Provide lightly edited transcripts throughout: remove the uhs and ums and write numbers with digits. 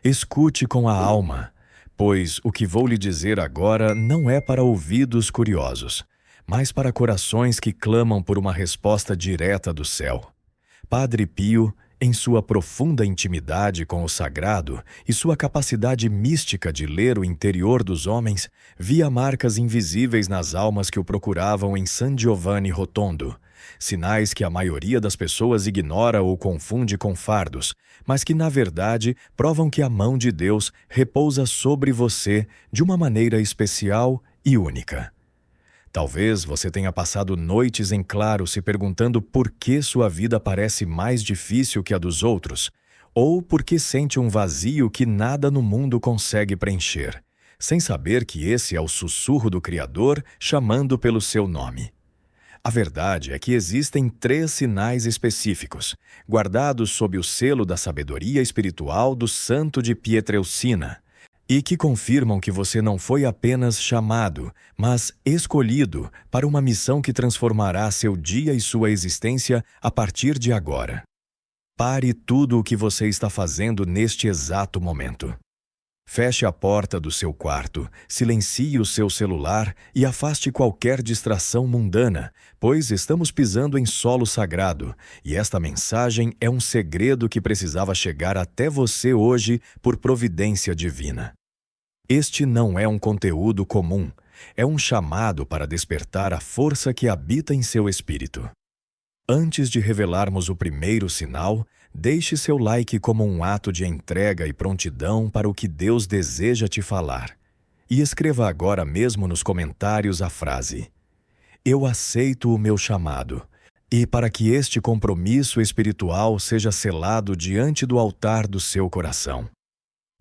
Escute com a alma, pois o que vou lhe dizer agora não é para ouvidos curiosos, mas para corações que clamam por uma resposta direta do céu. Padre Pio, em sua profunda intimidade com o sagrado e sua capacidade mística de ler o interior dos homens, via marcas invisíveis nas almas que o procuravam em San Giovanni Rotondo, sinais que a maioria das pessoas ignora ou confunde com fardos, mas que, na verdade, provam que a mão de Deus repousa sobre você de uma maneira especial e única. Talvez você tenha passado noites em claro se perguntando por que sua vida parece mais difícil que a dos outros, ou por que sente um vazio que nada no mundo consegue preencher, sem saber que esse é o sussurro do Criador chamando pelo seu nome. A verdade é que existem 3 sinais específicos, guardados sob o selo da sabedoria espiritual do Santo de Pietrelcina, e que confirmam que você não foi apenas chamado, mas escolhido para uma missão que transformará seu dia e sua existência a partir de agora. Pare tudo o que você está fazendo neste exato momento. Feche a porta do seu quarto, silencie o seu celular e afaste qualquer distração mundana, pois estamos pisando em solo sagrado, e esta mensagem é um segredo que precisava chegar até você hoje por providência divina. Este não é um conteúdo comum, é um chamado para despertar a força que habita em seu espírito. Antes de revelarmos o primeiro sinal, deixe seu like como um ato de entrega e prontidão para o que Deus deseja te falar. E escreva agora mesmo nos comentários a frase: "Eu aceito o meu chamado", e para que este compromisso espiritual seja selado diante do altar do seu coração.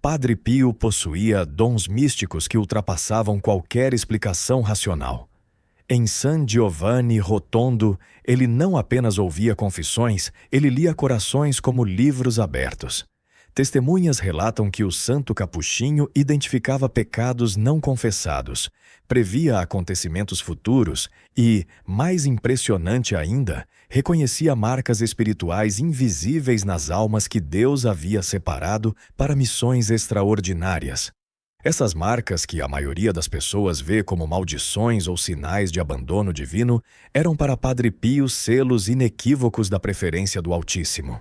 Padre Pio possuía dons místicos que ultrapassavam qualquer explicação racional. Em San Giovanni Rotondo, ele não apenas ouvia confissões, ele lia corações como livros abertos. Testemunhas relatam que o santo capuchinho identificava pecados não confessados, previa acontecimentos futuros e, mais impressionante ainda, reconhecia marcas espirituais invisíveis nas almas que Deus havia separado para missões extraordinárias. Essas marcas, que a maioria das pessoas vê como maldições ou sinais de abandono divino, eram para Padre Pio selos inequívocos da preferência do Altíssimo.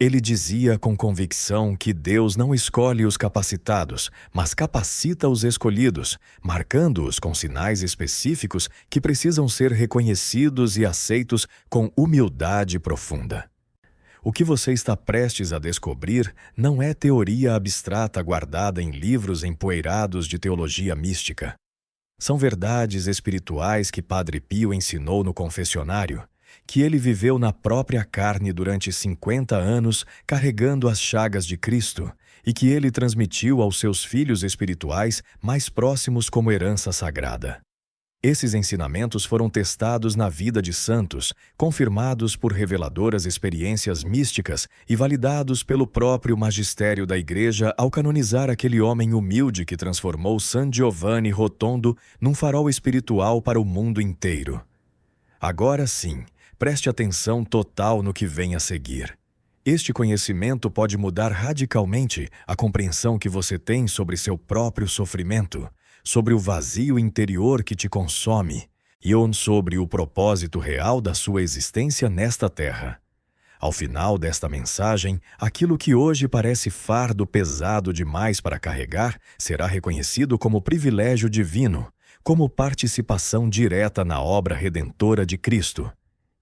Ele dizia com convicção que Deus não escolhe os capacitados, mas capacita os escolhidos, marcando-os com sinais específicos que precisam ser reconhecidos e aceitos com humildade profunda. O que você está prestes a descobrir não é teoria abstrata guardada em livros empoeirados de teologia mística. São verdades espirituais que Padre Pio ensinou no confessionário, que ele viveu na própria carne durante 50 anos carregando as chagas de Cristo e que ele transmitiu aos seus filhos espirituais mais próximos como herança sagrada. Esses ensinamentos foram testados na vida de santos, confirmados por reveladoras experiências místicas e validados pelo próprio magistério da Igreja ao canonizar aquele homem humilde que transformou San Giovanni Rotondo num farol espiritual para o mundo inteiro. Agora sim, preste atenção total no que vem a seguir. Este conhecimento pode mudar radicalmente a compreensão que você tem sobre seu próprio sofrimento, sobre o vazio interior que te consome e sobre o propósito real da sua existência nesta terra. Ao final desta mensagem, aquilo que hoje parece fardo pesado demais para carregar será reconhecido como privilégio divino, como participação direta na obra redentora de Cristo.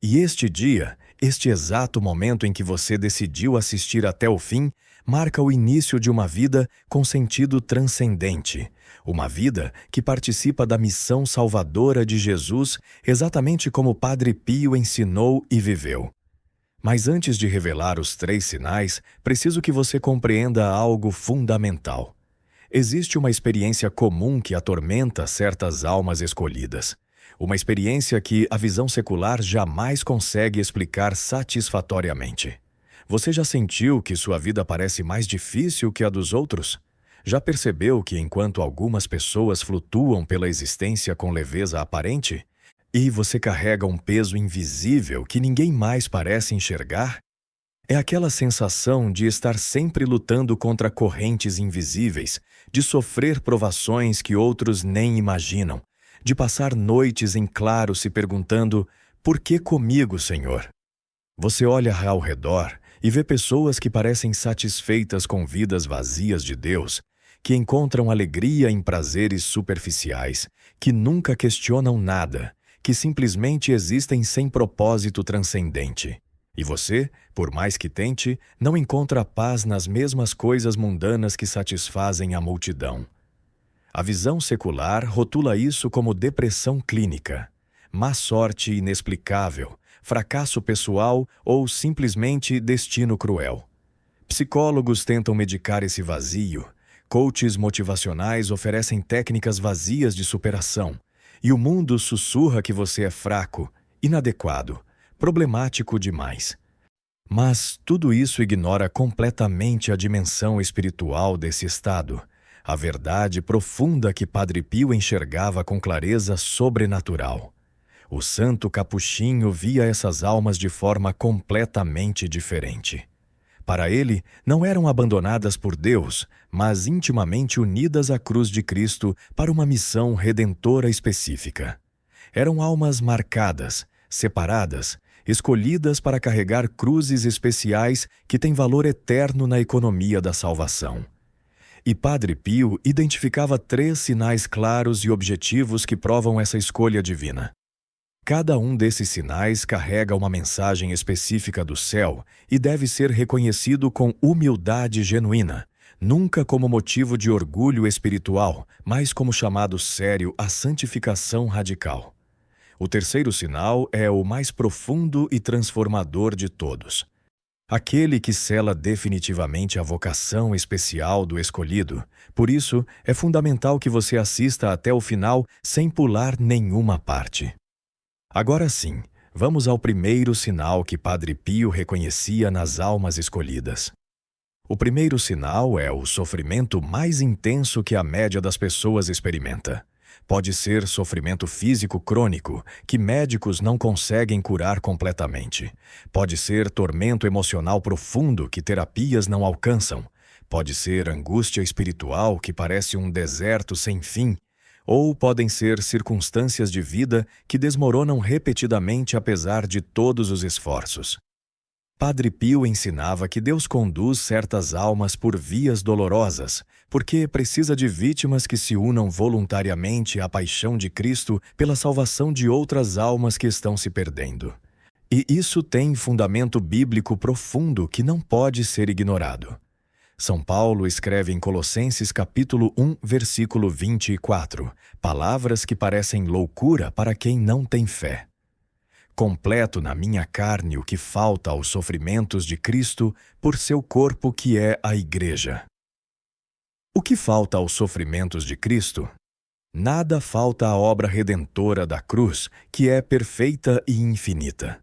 E este dia, este exato momento em que você decidiu assistir até o fim, marca o início de uma vida com sentido transcendente, uma vida que participa da missão salvadora de Jesus, exatamente como Padre Pio ensinou e viveu. Mas antes de revelar os 3 sinais, preciso que você compreenda algo fundamental. Existe uma experiência comum que atormenta certas almas escolhidas. Uma experiência que a visão secular jamais consegue explicar satisfatoriamente. Você já sentiu que sua vida parece mais difícil que a dos outros? Já percebeu que enquanto algumas pessoas flutuam pela existência com leveza aparente, e você carrega um peso invisível que ninguém mais parece enxergar? É aquela sensação de estar sempre lutando contra correntes invisíveis, de sofrer provações que outros nem imaginam, de passar noites em claro se perguntando: por que comigo, Senhor? Você olha ao redor e vê pessoas que parecem satisfeitas com vidas vazias de Deus, que encontram alegria em prazeres superficiais, que nunca questionam nada, que simplesmente existem sem propósito transcendente. E você, por mais que tente, não encontra paz nas mesmas coisas mundanas que satisfazem a multidão. A visão secular rotula isso como depressão clínica, má sorte inexplicável, fracasso pessoal ou simplesmente destino cruel. Psicólogos tentam medicar esse vazio, coaches motivacionais oferecem técnicas vazias de superação, e o mundo sussurra que você é fraco, inadequado, problemático demais. Mas tudo isso ignora completamente a dimensão espiritual desse estado, a verdade profunda que Padre Pio enxergava com clareza sobrenatural. O santo capuchinho via essas almas de forma completamente diferente. Para ele, não eram abandonadas por Deus, mas intimamente unidas à cruz de Cristo para uma missão redentora específica. Eram almas marcadas, separadas, escolhidas para carregar cruzes especiais que têm valor eterno na economia da salvação. E Padre Pio identificava 3 sinais claros e objetivos que provam essa escolha divina. Cada um desses sinais carrega uma mensagem específica do céu e deve ser reconhecido com humildade genuína, nunca como motivo de orgulho espiritual, mas como chamado sério à santificação radical. O terceiro sinal é o mais profundo e transformador de todos. Aquele que sela definitivamente a vocação especial do escolhido. Por isso, é fundamental que você assista até o final sem pular nenhuma parte. Agora sim, vamos ao primeiro sinal que Padre Pio reconhecia nas almas escolhidas. O primeiro sinal é o sofrimento mais intenso que a média das pessoas experimenta. Pode ser sofrimento físico crônico, que médicos não conseguem curar completamente. Pode ser tormento emocional profundo, que terapias não alcançam. Pode ser angústia espiritual, que parece um deserto sem fim. Ou podem ser circunstâncias de vida que desmoronam repetidamente apesar de todos os esforços. Padre Pio ensinava que Deus conduz certas almas por vias dolorosas, porque precisa de vítimas que se unam voluntariamente à paixão de Cristo pela salvação de outras almas que estão se perdendo. E isso tem fundamento bíblico profundo que não pode ser ignorado. São Paulo escreve em Colossenses capítulo 1, versículo 24, palavras que parecem loucura para quem não tem fé. Completo na minha carne o que falta aos sofrimentos de Cristo por seu corpo que é a Igreja. O que falta aos sofrimentos de Cristo? Nada falta à obra redentora da cruz, que é perfeita e infinita.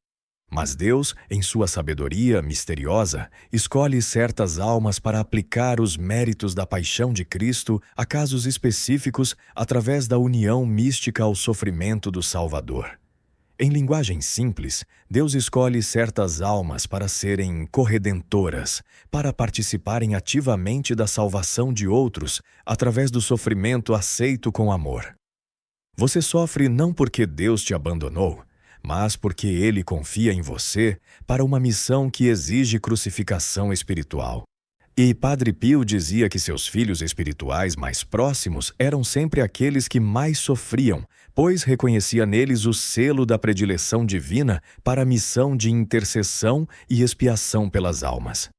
Mas Deus, em sua sabedoria misteriosa, escolhe certas almas para aplicar os méritos da paixão de Cristo a casos específicos através da união mística ao sofrimento do Salvador. Em linguagem simples, Deus escolhe certas almas para serem corredentoras, para participarem ativamente da salvação de outros através do sofrimento aceito com amor. Você sofre não porque Deus te abandonou, mas porque Ele confia em você para uma missão que exige crucificação espiritual. E Padre Pio dizia que seus filhos espirituais mais próximos eram sempre aqueles que mais sofriam, pois reconhecia neles o selo da predileção divina para a missão de intercessão e expiação pelas almas.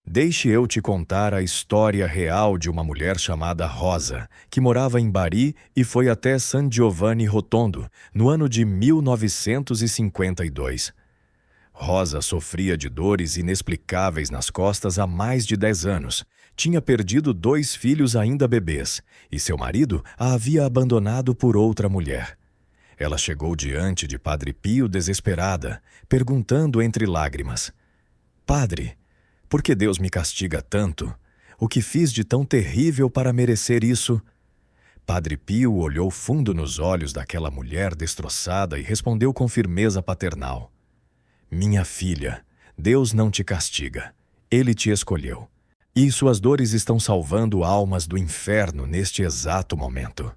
Deixe eu te contar a história real de uma mulher chamada Rosa, que morava em Bari e foi até San Giovanni Rotondo, no ano de 1952. Rosa sofria de dores inexplicáveis nas costas há mais de 10 anos. Tinha perdido 2 filhos ainda bebês, e seu marido a havia abandonado por outra mulher. Ela chegou diante de Padre Pio desesperada, perguntando entre lágrimas: Padre, por que Deus me castiga tanto? O que fiz de tão terrível para merecer isso? Padre Pio olhou fundo nos olhos daquela mulher destroçada e respondeu com firmeza paternal: Minha filha, Deus não te castiga. Ele te escolheu. E suas dores estão salvando almas do inferno neste exato momento.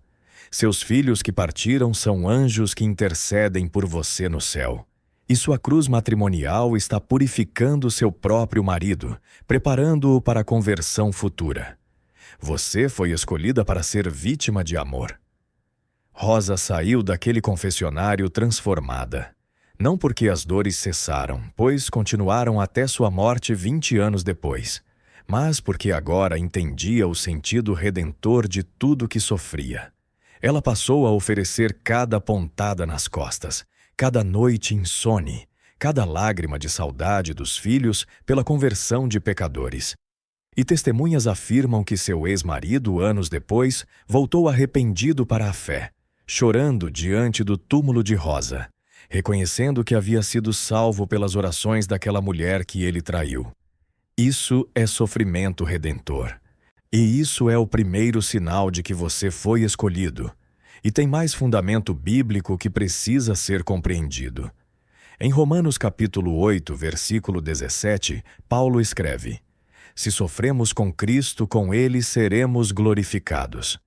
Seus filhos que partiram são anjos que intercedem por você no céu. E sua cruz matrimonial está purificando seu próprio marido, preparando-o para a conversão futura. Você foi escolhida para ser vítima de amor. Rosa saiu daquele confessionário transformada. Não porque as dores cessaram, pois continuaram até sua morte 20 anos depois, mas porque agora entendia o sentido redentor de tudo que sofria. Ela passou a oferecer cada pontada nas costas, cada noite insone, cada lágrima de saudade dos filhos pela conversão de pecadores. E testemunhas afirmam que seu ex-marido, anos depois, voltou arrependido para a fé, chorando diante do túmulo de Rosa, reconhecendo que havia sido salvo pelas orações daquela mulher que ele traiu. Isso é sofrimento redentor. E isso é o primeiro sinal de que você foi escolhido. E tem mais fundamento bíblico que precisa ser compreendido. Em Romanos capítulo 8, versículo 17, Paulo escreve: Se sofremos com Cristo, com ele seremos glorificados.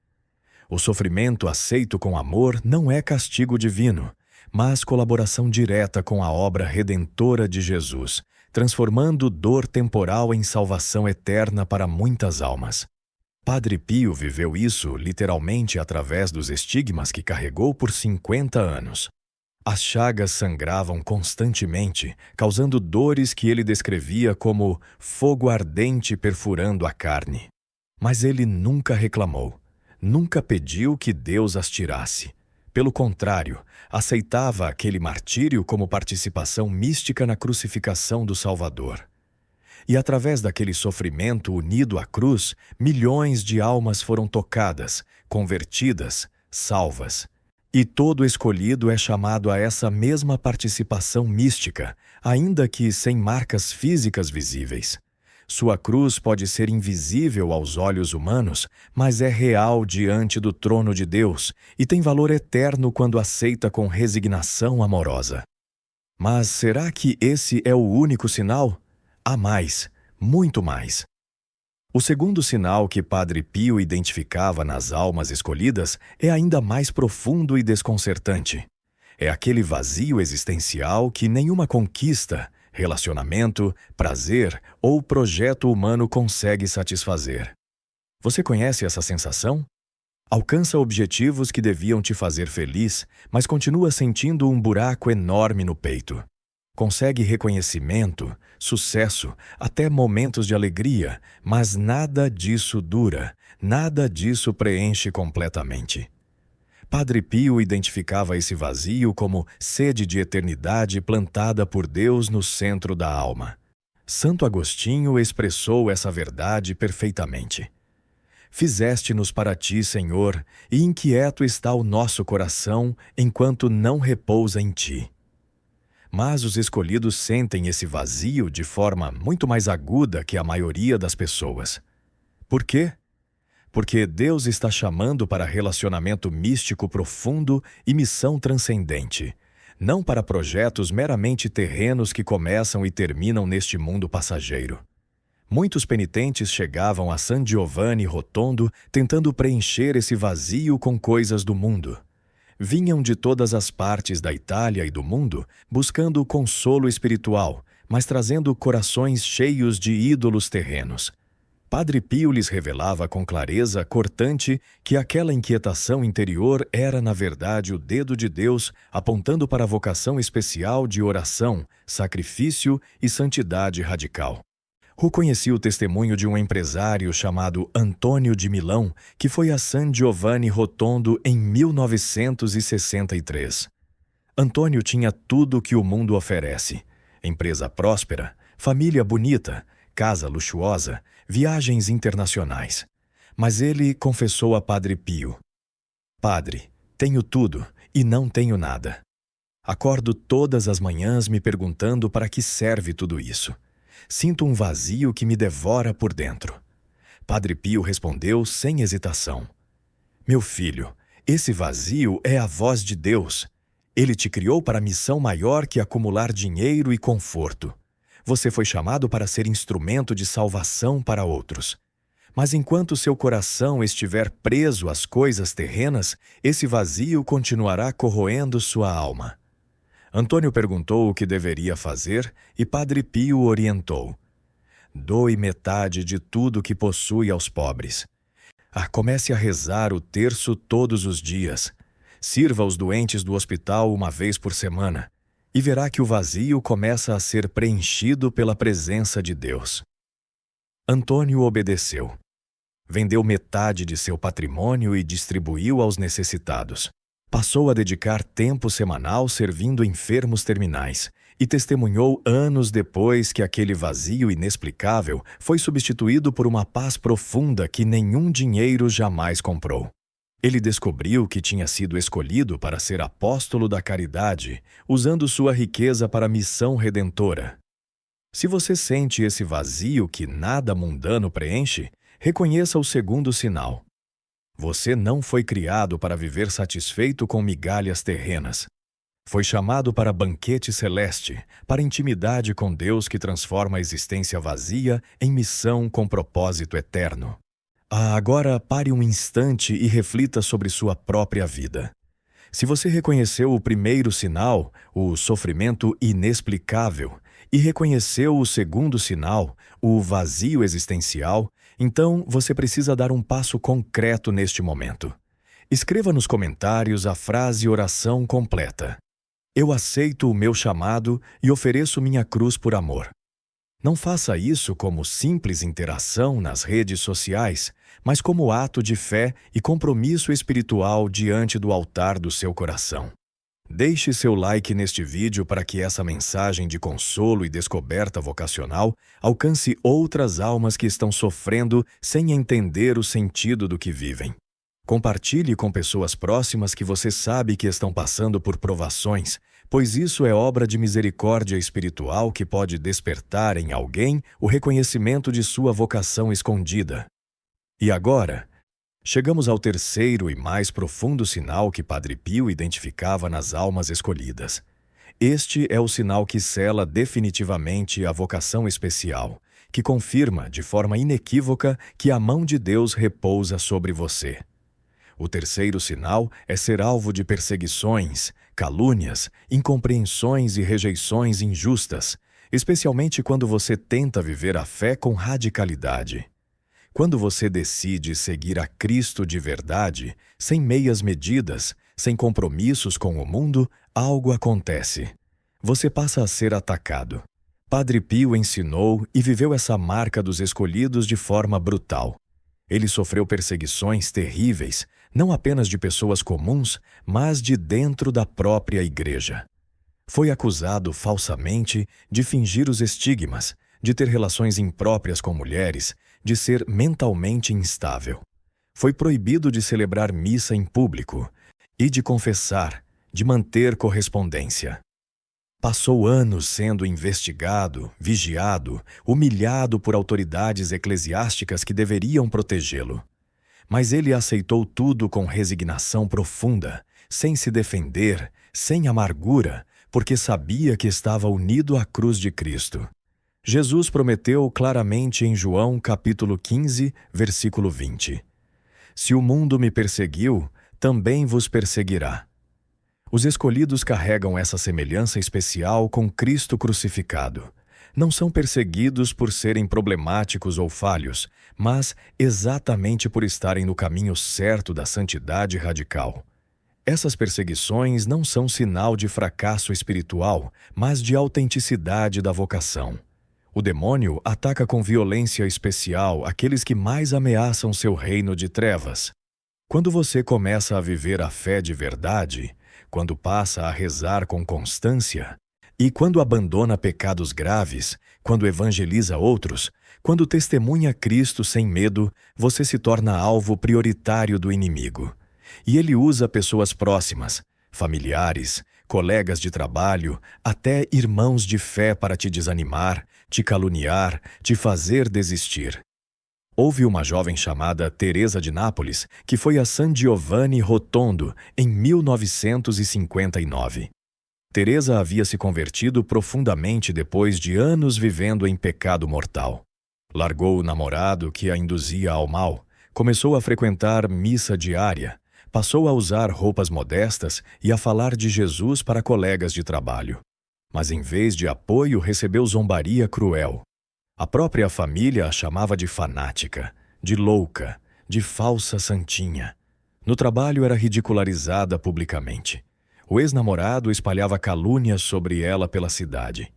O sofrimento aceito com amor não é castigo divino, mas colaboração direta com a obra redentora de Jesus, transformando dor temporal em salvação eterna para muitas almas. Padre Pio viveu isso literalmente através dos estigmas que carregou por 50 anos. As chagas sangravam constantemente, causando dores que ele descrevia como fogo ardente perfurando a carne. Mas ele nunca reclamou, nunca pediu que Deus as tirasse. Pelo contrário, aceitava aquele martírio como participação mística na crucificação do Salvador. E através daquele sofrimento unido à cruz, milhões de almas foram tocadas, convertidas, salvas. E todo escolhido é chamado a essa mesma participação mística, ainda que sem marcas físicas visíveis. Sua cruz pode ser invisível aos olhos humanos, mas é real diante do trono de Deus e tem valor eterno quando aceita com resignação amorosa. Mas será que esse é o único sinal? Há mais, muito mais. O segundo sinal que Padre Pio identificava nas almas escolhidas é ainda mais profundo e desconcertante. É aquele vazio existencial que nenhuma conquista, relacionamento, prazer ou projeto humano consegue satisfazer. Você conhece essa sensação? Alcança objetivos que deviam te fazer feliz, mas continua sentindo um buraco enorme no peito. Consegue reconhecimento, sucesso, até momentos de alegria, mas nada disso dura, nada disso preenche completamente. Padre Pio identificava esse vazio como sede de eternidade plantada por Deus no centro da alma. Santo Agostinho expressou essa verdade perfeitamente. Fizeste-nos para ti, Senhor, e inquieto está o nosso coração enquanto não repousa em ti. Mas os escolhidos sentem esse vazio de forma muito mais aguda que a maioria das pessoas. Por quê? Porque Deus está chamando para relacionamento místico profundo e missão transcendente, não para projetos meramente terrenos que começam e terminam neste mundo passageiro. Muitos penitentes chegavam a San Giovanni Rotondo tentando preencher esse vazio com coisas do mundo. Vinham de todas as partes da Itália e do mundo buscando consolo espiritual, mas trazendo corações cheios de ídolos terrenos. Padre Pio lhes revelava com clareza cortante que aquela inquietação interior era, na verdade, o dedo de Deus apontando para a vocação especial de oração, sacrifício e santidade radical. Conheci o testemunho de um empresário chamado Antônio de Milão, que foi a San Giovanni Rotondo em 1963. Antônio tinha tudo o que o mundo oferece: empresa próspera, família bonita, casa luxuosa, viagens internacionais. Mas ele confessou a Padre Pio: Padre, tenho tudo e não tenho nada. Acordo todas as manhãs me perguntando para que serve tudo isso. Sinto um vazio que me devora por dentro. Padre Pio respondeu sem hesitação: Meu filho, esse vazio é a voz de Deus. Ele te criou para a missão maior que acumular dinheiro e conforto. Você foi chamado para ser instrumento de salvação para outros. Mas enquanto seu coração estiver preso às coisas terrenas, esse vazio continuará corroendo sua alma. Antônio perguntou o que deveria fazer e Padre Pio orientou: doe metade de tudo que possui aos pobres. Comece a rezar o terço todos os dias. Sirva os doentes do hospital uma vez por semana. E verá que o vazio começa a ser preenchido pela presença de Deus. Antônio obedeceu. Vendeu metade de seu patrimônio e distribuiu aos necessitados. Passou a dedicar tempo semanal servindo enfermos terminais e testemunhou anos depois que aquele vazio inexplicável foi substituído por uma paz profunda que nenhum dinheiro jamais comprou. Ele descobriu que tinha sido escolhido para ser apóstolo da caridade, usando sua riqueza para a missão redentora. Se você sente esse vazio que nada mundano preenche, reconheça o segundo sinal. Você não foi criado para viver satisfeito com migalhas terrenas. Foi chamado para banquete celeste, para intimidade com Deus que transforma a existência vazia em missão com propósito eterno. Agora pare um instante e reflita sobre sua própria vida. Se você reconheceu o primeiro sinal, o sofrimento inexplicável, e reconheceu o segundo sinal, o vazio existencial, então você precisa dar um passo concreto neste momento. Escreva nos comentários a frase oração completa. Eu aceito o meu chamado e ofereço minha cruz por amor. Não faça isso como simples interação nas redes sociais, mas como ato de fé e compromisso espiritual diante do altar do seu coração. Deixe seu like neste vídeo para que essa mensagem de consolo e descoberta vocacional alcance outras almas que estão sofrendo sem entender o sentido do que vivem. Compartilhe com pessoas próximas que você sabe que estão passando por provações, pois isso é obra de misericórdia espiritual que pode despertar em alguém o reconhecimento de sua vocação escondida. E agora, chegamos ao terceiro e mais profundo sinal que Padre Pio identificava nas almas escolhidas. Este é o sinal que sela definitivamente a vocação especial, que confirma de forma inequívoca que a mão de Deus repousa sobre você. O terceiro sinal é ser alvo de perseguições, calúnias, incompreensões e rejeições injustas, especialmente quando você tenta viver a fé com radicalidade. Quando você decide seguir a Cristo de verdade, sem meias medidas, sem compromissos com o mundo, algo acontece. Você passa a ser atacado. Padre Pio ensinou e viveu essa marca dos escolhidos de forma brutal. Ele sofreu perseguições terríveis, não apenas de pessoas comuns, mas de dentro da própria igreja. Foi acusado falsamente de fingir os estigmas, de ter relações impróprias com mulheres, de ser mentalmente instável. Foi proibido de celebrar missa em público e de confessar, de manter correspondência. Passou anos sendo investigado, vigiado, humilhado por autoridades eclesiásticas que deveriam protegê-lo. Mas ele aceitou tudo com resignação profunda, sem se defender, sem amargura, porque sabia que estava unido à cruz de Cristo. Jesus prometeu claramente em João capítulo 15, versículo 20: Se o mundo me perseguiu, também vos perseguirá. Os escolhidos carregam essa semelhança especial com Cristo crucificado. Não são perseguidos por serem problemáticos ou falhos, mas exatamente por estarem no caminho certo da santidade radical. Essas perseguições não são sinal de fracasso espiritual, mas de autenticidade da vocação. O demônio ataca com violência especial aqueles que mais ameaçam seu reino de trevas. Quando você começa a viver a fé de verdade, quando passa a rezar com constância, e quando abandona pecados graves, quando evangeliza outros, quando testemunha Cristo sem medo, você se torna alvo prioritário do inimigo. E ele usa pessoas próximas, familiares, colegas de trabalho, até irmãos de fé para te desanimar, te caluniar, te fazer desistir. Houve uma jovem chamada Teresa de Nápoles que foi a San Giovanni Rotondo em 1959. Teresa havia se convertido profundamente depois de anos vivendo em pecado mortal. Largou o namorado que a induzia ao mal, começou a frequentar missa diária, passou a usar roupas modestas e a falar de Jesus para colegas de trabalho. Mas em vez de apoio, recebeu zombaria cruel. A própria família a chamava de fanática, de louca, de falsa santinha. No trabalho era ridicularizada publicamente. O ex-namorado espalhava calúnias sobre ela pela cidade.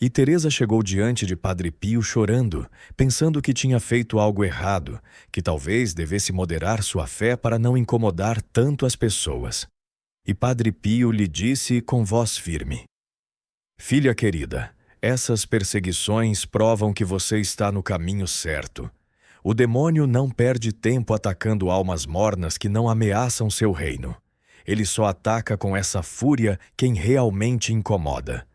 E Teresa chegou diante de Padre Pio chorando, pensando que tinha feito algo errado, que talvez devesse moderar sua fé para não incomodar tanto as pessoas. E Padre Pio lhe disse com voz firme: "Filha querida, essas perseguições provam que você está no caminho certo. O demônio não perde tempo atacando almas mornas que não ameaçam seu reino. Ele só ataca com essa fúria quem realmente incomoda.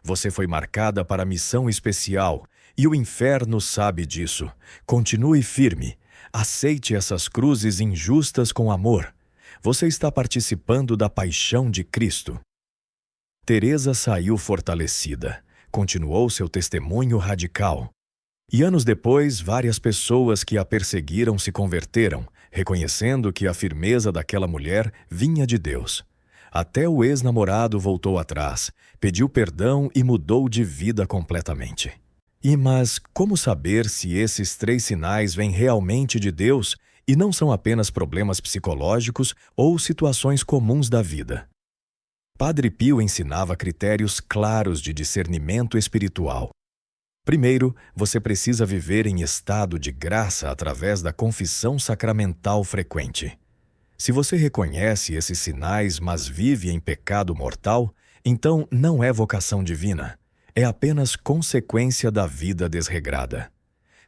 Você foi marcada para missão especial e o inferno sabe disso. Continue firme. Aceite essas cruzes injustas com amor. Você está participando da paixão de Cristo." Teresa saiu fortalecida. Continuou seu testemunho radical. E anos depois, várias pessoas que a perseguiram se converteram, reconhecendo que a firmeza daquela mulher vinha de Deus. Até o ex-namorado voltou atrás, pediu perdão e mudou de vida completamente. Mas como saber se esses 3 sinais vêm realmente de Deus e não são apenas problemas psicológicos ou situações comuns da vida? Padre Pio ensinava critérios claros de discernimento espiritual. Primeiro, você precisa viver em estado de graça através da confissão sacramental frequente. Se você reconhece esses sinais, mas vive em pecado mortal, então não é vocação divina, é apenas consequência da vida desregrada.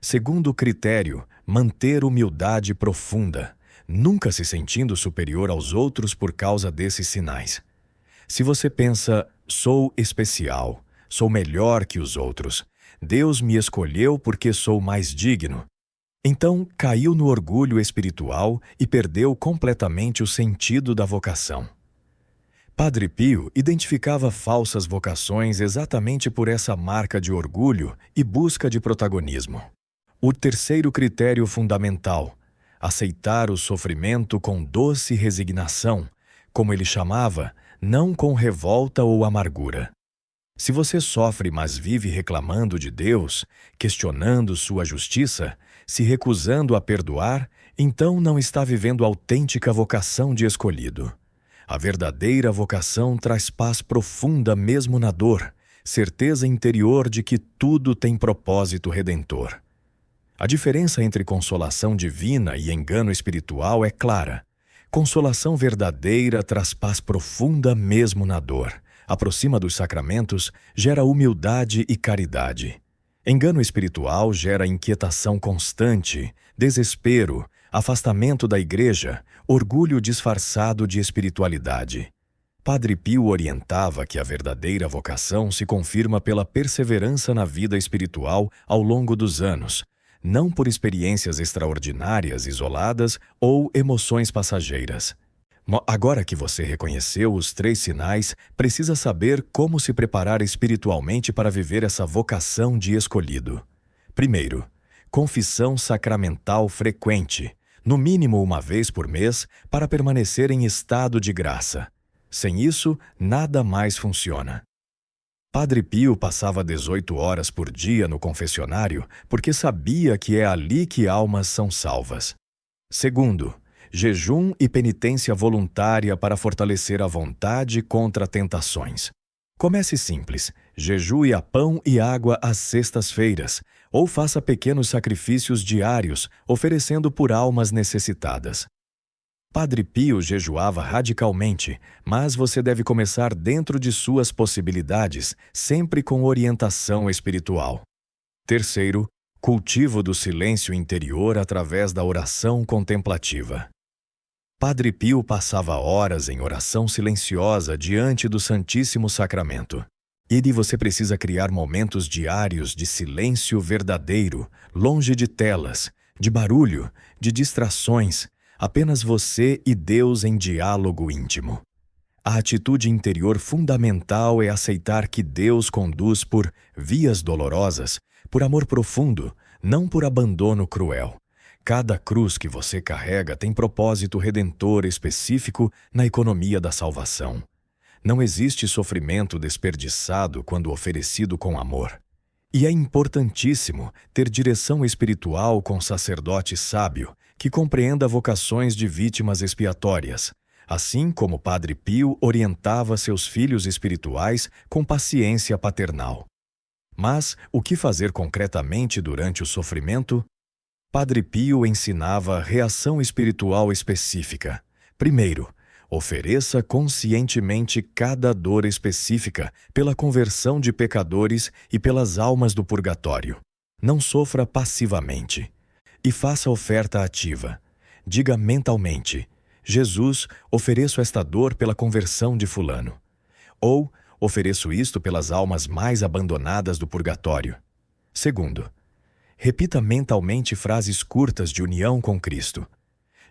Segundo critério, manter humildade profunda, nunca se sentindo superior aos outros por causa desses sinais. Se você pensa, sou especial, sou melhor que os outros, Deus me escolheu porque sou mais digno, então caiu no orgulho espiritual e perdeu completamente o sentido da vocação. Padre Pio identificava falsas vocações exatamente por essa marca de orgulho e busca de protagonismo. O terceiro critério fundamental, aceitar o sofrimento com doce resignação, como ele chamava, não com revolta ou amargura. Se você sofre, mas vive reclamando de Deus, questionando sua justiça, se recusando a perdoar, então não está vivendo a autêntica vocação de escolhido. A verdadeira vocação traz paz profunda mesmo na dor, certeza interior de que tudo tem propósito redentor. A diferença entre consolação divina e engano espiritual é clara. Consolação verdadeira traz paz profunda mesmo na dor. Aproxima dos sacramentos, gera humildade e caridade. Engano espiritual gera inquietação constante, desespero, afastamento da igreja, orgulho disfarçado de espiritualidade. Padre Pio orientava que a verdadeira vocação se confirma pela perseverança na vida espiritual ao longo dos anos, não por experiências extraordinárias, isoladas ou emoções passageiras. Agora que você reconheceu os 3 sinais, precisa saber como se preparar espiritualmente para viver essa vocação de escolhido. Primeiro, confissão sacramental frequente, no mínimo uma vez por mês, para permanecer em estado de graça. Sem isso, nada mais funciona. Padre Pio passava 18 horas por dia no confessionário porque sabia que é ali que almas são salvas. Segundo, jejum e penitência voluntária para fortalecer a vontade contra tentações. Comece simples, jejue a pão e água às sextas-feiras, ou faça pequenos sacrifícios diários, oferecendo por almas necessitadas. Padre Pio jejuava radicalmente, mas você deve começar dentro de suas possibilidades, sempre com orientação espiritual. Terceiro, cultivo do silêncio interior através da oração contemplativa. Padre Pio passava horas em oração silenciosa diante do Santíssimo Sacramento. Você precisa criar momentos diários de silêncio verdadeiro, longe de telas, de barulho, de distrações, apenas você e Deus em diálogo íntimo. A atitude interior fundamental é aceitar que Deus conduz por vias dolorosas, por amor profundo, não por abandono cruel. Cada cruz que você carrega tem propósito redentor específico na economia da salvação. Não existe sofrimento desperdiçado quando oferecido com amor. E é importantíssimo ter direção espiritual com sacerdote sábio, que compreenda vocações de vítimas expiatórias, assim como Padre Pio orientava seus filhos espirituais com paciência paternal. Mas o que fazer concretamente durante o sofrimento? Padre Pio ensinava reação espiritual específica. Primeiro, ofereça conscientemente cada dor específica pela conversão de pecadores e pelas almas do purgatório. Não sofra passivamente. E faça oferta ativa. Diga mentalmente: Jesus, ofereço esta dor pela conversão de fulano. Ou, ofereço isto pelas almas mais abandonadas do purgatório. Segundo, repita mentalmente frases curtas de união com Cristo.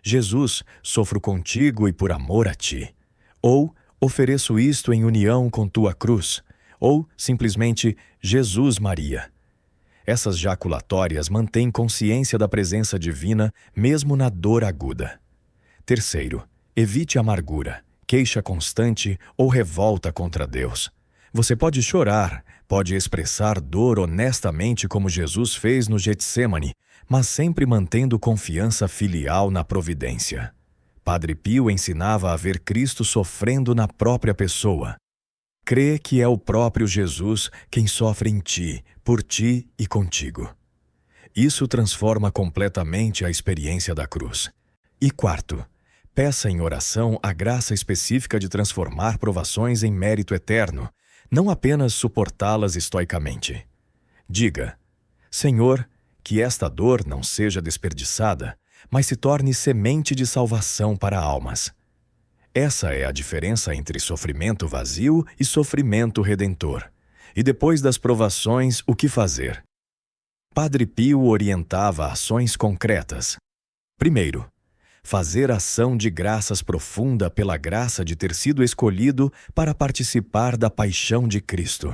Jesus, sofro contigo e por amor a ti. Ou, ofereço isto em união com tua cruz. Ou, simplesmente, Jesus Maria. Essas jaculatórias mantêm consciência da presença divina mesmo na dor aguda. Terceiro, evite amargura, queixa constante ou revolta contra Deus. Você pode chorar, pode expressar dor honestamente como Jesus fez no Getsêmani, mas sempre mantendo confiança filial na providência. Padre Pio ensinava a ver Cristo sofrendo na própria pessoa. Crê que é o próprio Jesus quem sofre em ti, por ti e contigo. Isso transforma completamente a experiência da cruz. E quarto, peça em oração a graça específica de transformar provações em mérito eterno, não apenas suportá-las estoicamente. Diga: Senhor, que esta dor não seja desperdiçada, mas se torne semente de salvação para almas. Essa é a diferença entre sofrimento vazio e sofrimento redentor. E depois das provações, o que fazer? Padre Pio orientava ações concretas. Primeiro, fazer ação de graças profunda pela graça de ter sido escolhido para participar da paixão de Cristo.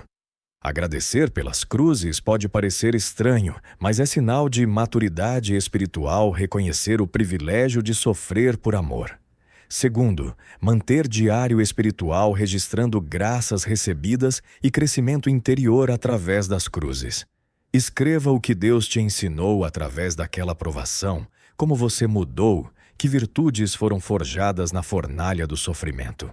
Agradecer pelas cruzes pode parecer estranho, mas é sinal de maturidade espiritual reconhecer o privilégio de sofrer por amor. Segundo, manter diário espiritual registrando graças recebidas e crescimento interior através das cruzes. Escreva o que Deus te ensinou através daquela provação, como você mudou, que virtudes foram forjadas na fornalha do sofrimento.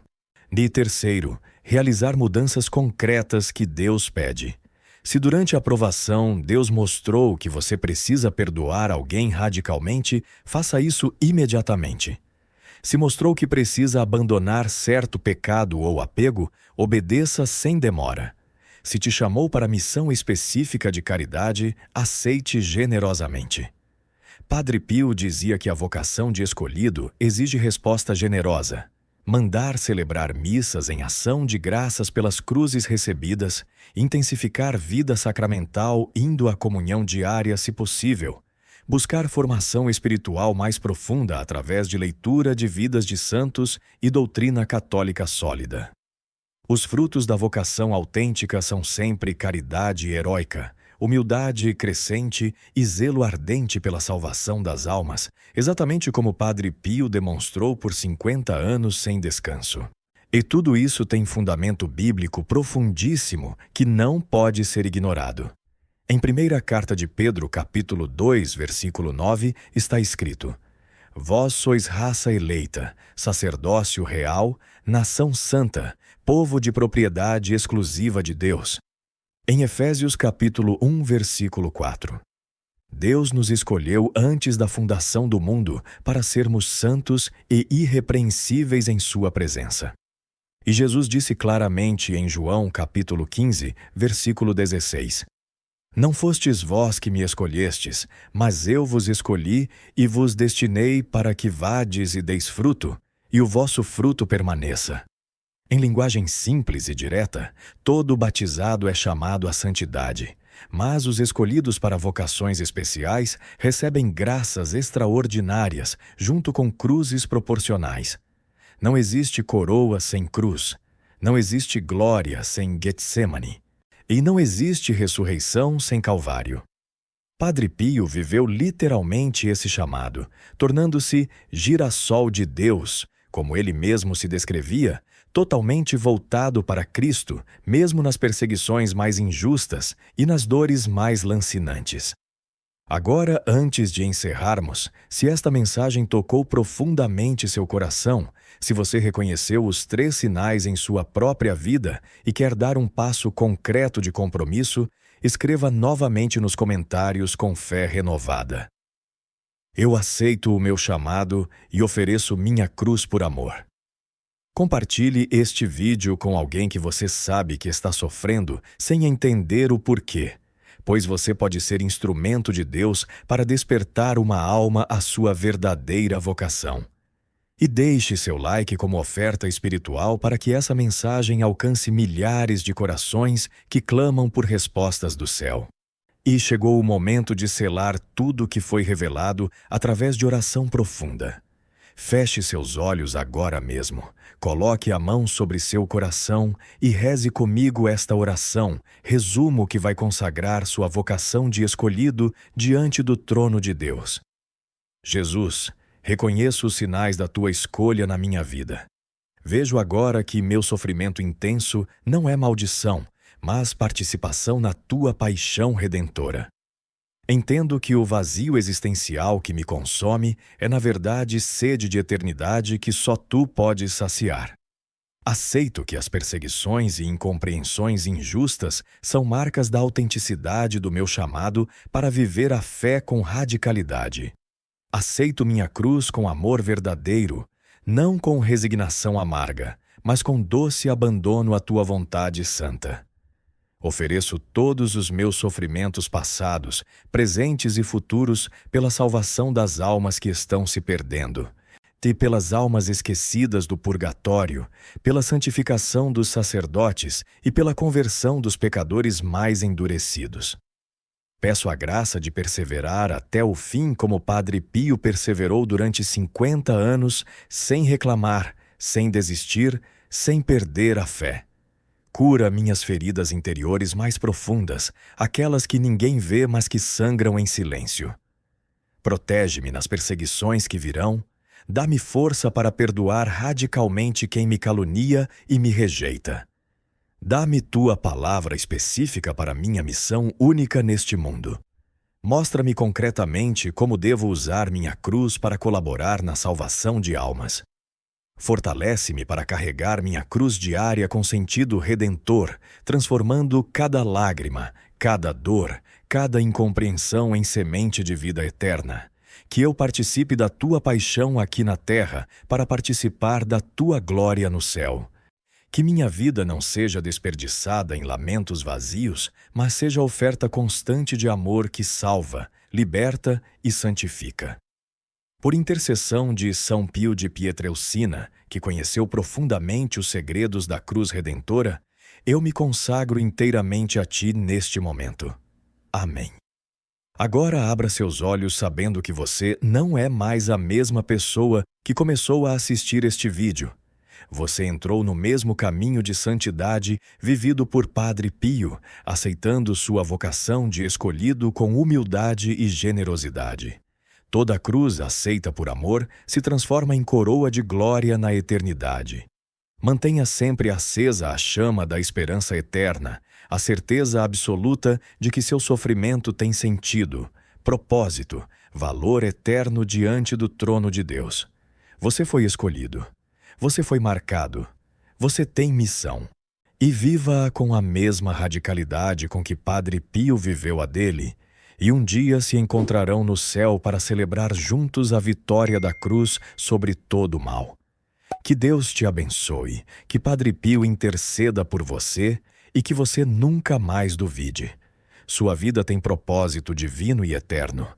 E terceiro, realizar mudanças concretas que Deus pede. Se durante a provação Deus mostrou que você precisa perdoar alguém radicalmente, faça isso imediatamente. Se mostrou que precisa abandonar certo pecado ou apego, obedeça sem demora. Se te chamou para missão específica de caridade, aceite generosamente. Padre Pio dizia que a vocação de escolhido exige resposta generosa. Mandar celebrar missas em ação de graças pelas cruzes recebidas, intensificar vida sacramental indo à comunhão diária se possível, buscar formação espiritual mais profunda através de leitura de vidas de santos e doutrina católica sólida. Os frutos da vocação autêntica são sempre caridade heróica, humildade crescente e zelo ardente pela salvação das almas, exatamente como Padre Pio demonstrou por 50 anos sem descanso. E tudo isso tem fundamento bíblico profundíssimo que não pode ser ignorado. Em 1ª Carta de Pedro, capítulo 2, versículo 9, está escrito: Vós sois raça eleita, sacerdócio real, nação santa, povo de propriedade exclusiva de Deus. Em Efésios capítulo 1, versículo 4. Deus nos escolheu antes da fundação do mundo para sermos santos e irrepreensíveis em sua presença. E Jesus disse claramente em João capítulo 15, versículo 16: Não fostes vós que me escolhestes, mas eu vos escolhi e vos destinei para que vades e deis fruto, e o vosso fruto permaneça. Em linguagem simples e direta, todo batizado é chamado à santidade, mas os escolhidos para vocações especiais recebem graças extraordinárias junto com cruzes proporcionais. Não existe coroa sem cruz. Não existe glória sem Getsemane. E não existe ressurreição sem Calvário. Padre Pio viveu literalmente esse chamado, tornando-se girassol de Deus, como ele mesmo se descrevia, totalmente voltado para Cristo, mesmo nas perseguições mais injustas e nas dores mais lancinantes. Agora, antes de encerrarmos, se esta mensagem tocou profundamente seu coração, se você reconheceu os 3 sinais em sua própria vida e quer dar um passo concreto de compromisso, escreva novamente nos comentários com fé renovada. Eu aceito o meu chamado e ofereço minha cruz por amor. Compartilhe este vídeo com alguém que você sabe que está sofrendo sem entender o porquê, pois você pode ser instrumento de Deus para despertar uma alma à sua verdadeira vocação. E deixe seu like como oferta espiritual para que essa mensagem alcance milhares de corações que clamam por respostas do céu. E chegou o momento de selar tudo o que foi revelado através de oração profunda. Feche seus olhos agora mesmo, coloque a mão sobre seu coração e reze comigo esta oração, resumo que vai consagrar sua vocação de escolhido diante do trono de Deus. Jesus, reconheço os sinais da tua escolha na minha vida. Vejo agora que meu sofrimento intenso não é maldição, mas participação na tua paixão redentora. Entendo que o vazio existencial que me consome é, na verdade, sede de eternidade que só tu podes saciar. Aceito que as perseguições e incompreensões injustas são marcas da autenticidade do meu chamado para viver a fé com radicalidade. Aceito minha cruz com amor verdadeiro, não com resignação amarga, mas com doce abandono à tua vontade santa. Ofereço todos os meus sofrimentos passados, presentes e futuros pela salvação das almas que estão se perdendo, e pelas almas esquecidas do purgatório, pela santificação dos sacerdotes e pela conversão dos pecadores mais endurecidos. Peço a graça de perseverar até o fim como Padre Pio perseverou durante 50 anos, sem reclamar, sem desistir, sem perder a fé. Cura minhas feridas interiores mais profundas, aquelas que ninguém vê, mas que sangram em silêncio. Protege-me nas perseguições que virão, dá-me força para perdoar radicalmente quem me calunia e me rejeita. Dá-me tua palavra específica para minha missão única neste mundo. Mostra-me concretamente como devo usar minha cruz para colaborar na salvação de almas. Fortalece-me para carregar minha cruz diária com sentido redentor, transformando cada lágrima, cada dor, cada incompreensão em semente de vida eterna. Que eu participe da tua paixão aqui na terra para participar da tua glória no céu. Que minha vida não seja desperdiçada em lamentos vazios, mas seja oferta constante de amor que salva, liberta e santifica. Por intercessão de São Pio de Pietrelcina, que conheceu profundamente os segredos da cruz redentora, eu me consagro inteiramente a ti neste momento. Amém. Agora abra seus olhos sabendo que você não é mais a mesma pessoa que começou a assistir este vídeo. Você entrou no mesmo caminho de santidade vivido por Padre Pio, aceitando sua vocação de escolhido com humildade e generosidade. Toda cruz aceita por amor se transforma em coroa de glória na eternidade. Mantenha sempre acesa a chama da esperança eterna, a certeza absoluta de que seu sofrimento tem sentido, propósito, valor eterno diante do trono de Deus. Você foi escolhido. Você foi marcado. Você tem missão. E viva-a com a mesma radicalidade com que Padre Pio viveu a dele, e um dia se encontrarão no céu para celebrar juntos a vitória da cruz sobre todo o mal. Que Deus te abençoe, que Padre Pio interceda por você e que você nunca mais duvide. Sua vida tem propósito divino e eterno.